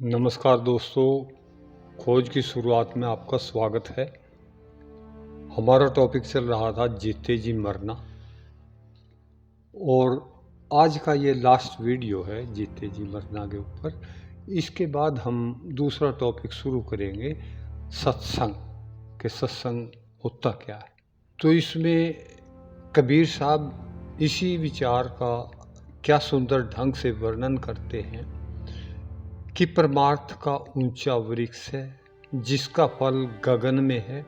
नमस्कार दोस्तों, खोज की शुरुआत में आपका स्वागत है। हमारा टॉपिक चल रहा था जीते जी मरना, और आज का ये लास्ट वीडियो है जीते जी मरना के ऊपर। इसके बाद हम दूसरा टॉपिक शुरू करेंगे, सत्संग के सत्संग होता क्या है। तो इसमें कबीर साहब इसी विचार का क्या सुंदर ढंग से वर्णन करते हैं कि परमार्थ का ऊंचा वृक्ष है जिसका फल गगन में है,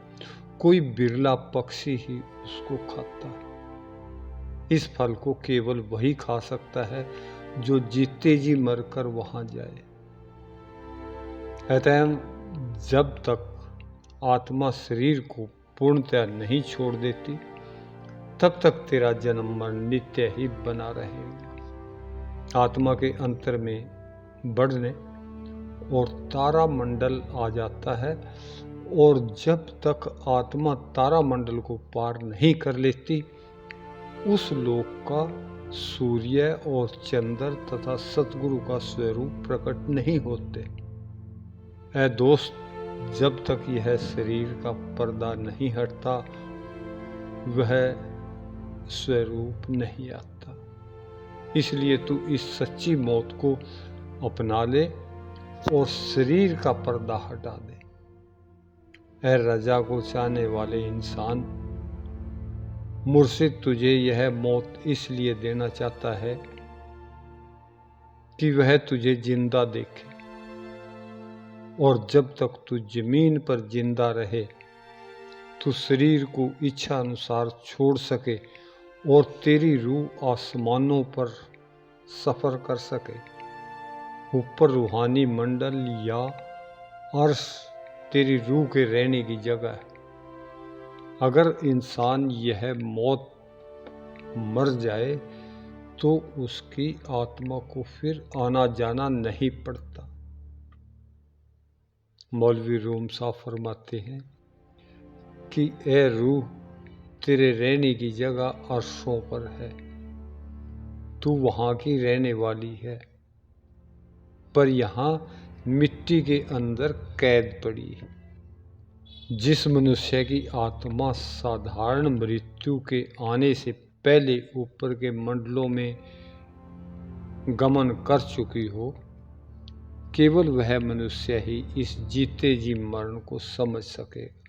कोई बिरला पक्षी ही उसको खाता है। इस फल को केवल वही खा सकता है जो जीते जी मरकर वहां जाए। अतः जब तक आत्मा शरीर को पूर्णतया नहीं छोड़ देती, तब तक तेरा जन्म मरण नित्य ही बना रहेगा। आत्मा के अंतर में बढ़ने और तारा मंडल आ जाता है, और जब तक आत्मा तारा मंडल को पार नहीं कर लेती, उस लोक का सूर्य और चंद्र तथा सतगुरु का स्वरूप प्रकट नहीं होते। ऐ दोस्त, जब तक यह शरीर का पर्दा नहीं हटता, वह स्वरूप नहीं आता। इसलिए तू इस सच्ची मौत को अपना ले और शरीर का पर्दा हटा दे। ऐ रजा को चाहने वाले इंसान, मुर्शिद तुझे यह मौत इसलिए देना चाहता है कि वह तुझे जिंदा देखे, और जब तक तू जमीन पर जिंदा रहे, तू शरीर को इच्छा अनुसार छोड़ सके और तेरी रूह आसमानों पर सफर कर सके। ऊपर रूहानी मंडल या अर्श तेरी रूह के रहने की जगह है। अगर इंसान यह मौत मर जाए तो उसकी आत्मा को फिर आना जाना नहीं पड़ता। मौलवी रूम साहब फरमाते हैं कि ए रूह, तेरे रहने की जगह अर्शों पर है, तू वहां की रहने वाली है, पर यहाँ मिट्टी के अंदर कैद पड़ी है। जिस मनुष्य की आत्मा साधारण मृत्यु के आने से पहले ऊपर के मंडलों में गमन कर चुकी हो, केवल वह मनुष्य ही इस जीते जी मरण को समझ सकेगा।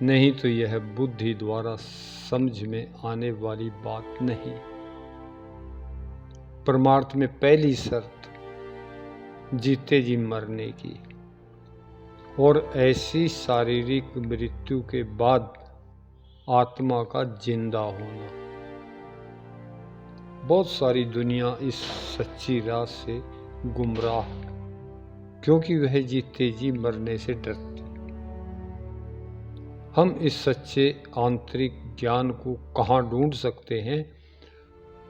नहीं तो यह बुद्धि द्वारा समझ में आने वाली बात नहीं। परमार्थ में पहली शर्त जीते जी मरने की, और ऐसी शारीरिक मृत्यु के बाद आत्मा का जिंदा होना। बहुत सारी दुनिया इस सच्ची राह से गुमराह है, क्योंकि वह जीते जी मरने से डरती। हम इस सच्चे आंतरिक ज्ञान को कहाँ ढूंढ सकते हैं?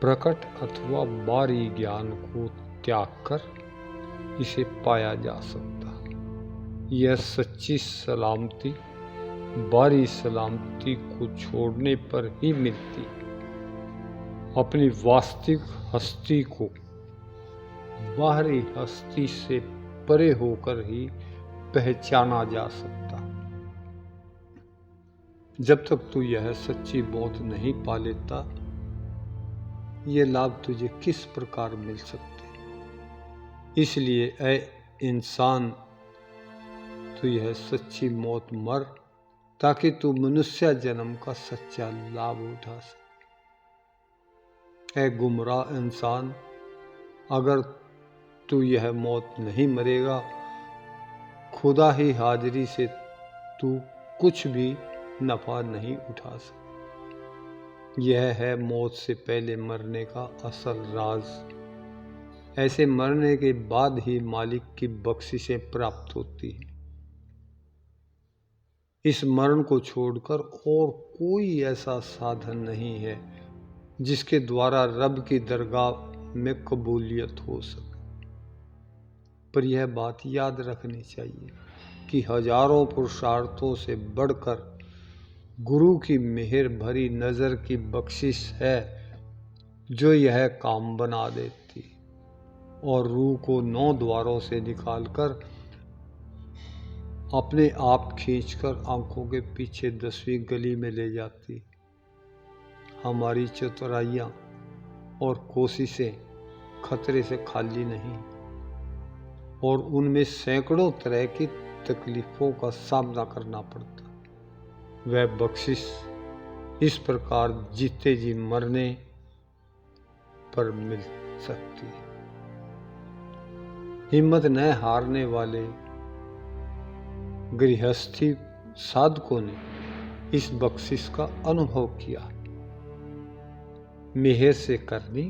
प्रकट अथवा बाहरी ज्ञान को त्याग कर इसे पाया जा सकता है। यह सच्ची सलामती बाहरी सलामती को छोड़ने पर ही मिलती। अपनी वास्तविक हस्ती को बाहरी हस्ती से परे होकर ही पहचाना जा सकता। जब तक तू यह सच्ची मौत नहीं पा लेता, ये लाभ तुझे किस प्रकार मिल सकते? इसलिए ऐ इंसान, तू यह सच्ची मौत मर, ताकि तू मनुष्य जन्म का सच्चा लाभ उठा सके। ऐ गुमराह इंसान, अगर तू यह मौत नहीं मरेगा, खुदा ही हाजिरी से तू कुछ भी नफा नहीं उठा सकता। यह है मौत से पहले मरने का असल राज। ऐसे मरने के बाद ही मालिक की बख्शिशें प्राप्त होती हैं। इस मरण को छोड़कर और कोई ऐसा साधन नहीं है जिसके द्वारा रब की दरगाह में कबूलियत हो सके। पर यह बात याद रखनी चाहिए कि हजारों पुरुषार्थों से बढ़कर गुरु की मेहर भरी नज़र की बख्शिश है जो यह काम बना देती, और रूह को 9 द्वारों से निकालकर अपने आप खींचकर आंखों के पीछे 10वीं गली में ले जाती। हमारी चतुराइयाँ और कोशिशें खतरे से खाली नहीं, और उनमें सैकड़ों तरह की तकलीफों का सामना करना पड़ता। वह बख्शिश इस प्रकार जीते जी मरने पर मिल सकती है। हिम्मत न हारने वाले गृहस्थी साधकों ने इस बख्शिश का अनुभव किया। मेहर से करनी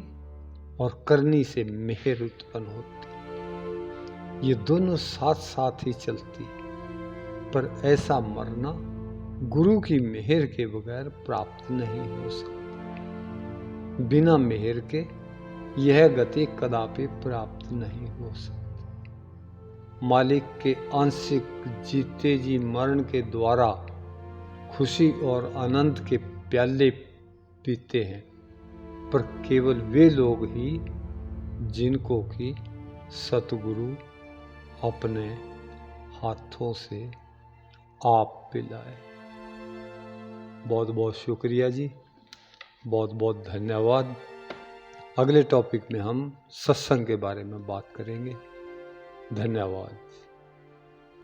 और करनी से मेहर उत्पन्न होती, ये दोनों साथ साथ ही चलती। पर ऐसा मरना गुरु की मेहर के बगैर प्राप्त नहीं हो सकता। बिना मेहर के यह गति कदापि प्राप्त नहीं हो सकती। मालिक के आंशिक जीते जी मरण के द्वारा खुशी और आनंद के प्याले पीते हैं, पर केवल वे लोग ही जिनको कि सतगुरु अपने हाथों से आप पिलाए। बहुत बहुत शुक्रिया जी, बहुत बहुत धन्यवाद। अगले टॉपिक में हम सत्संग के बारे में बात करेंगे। धन्यवाद।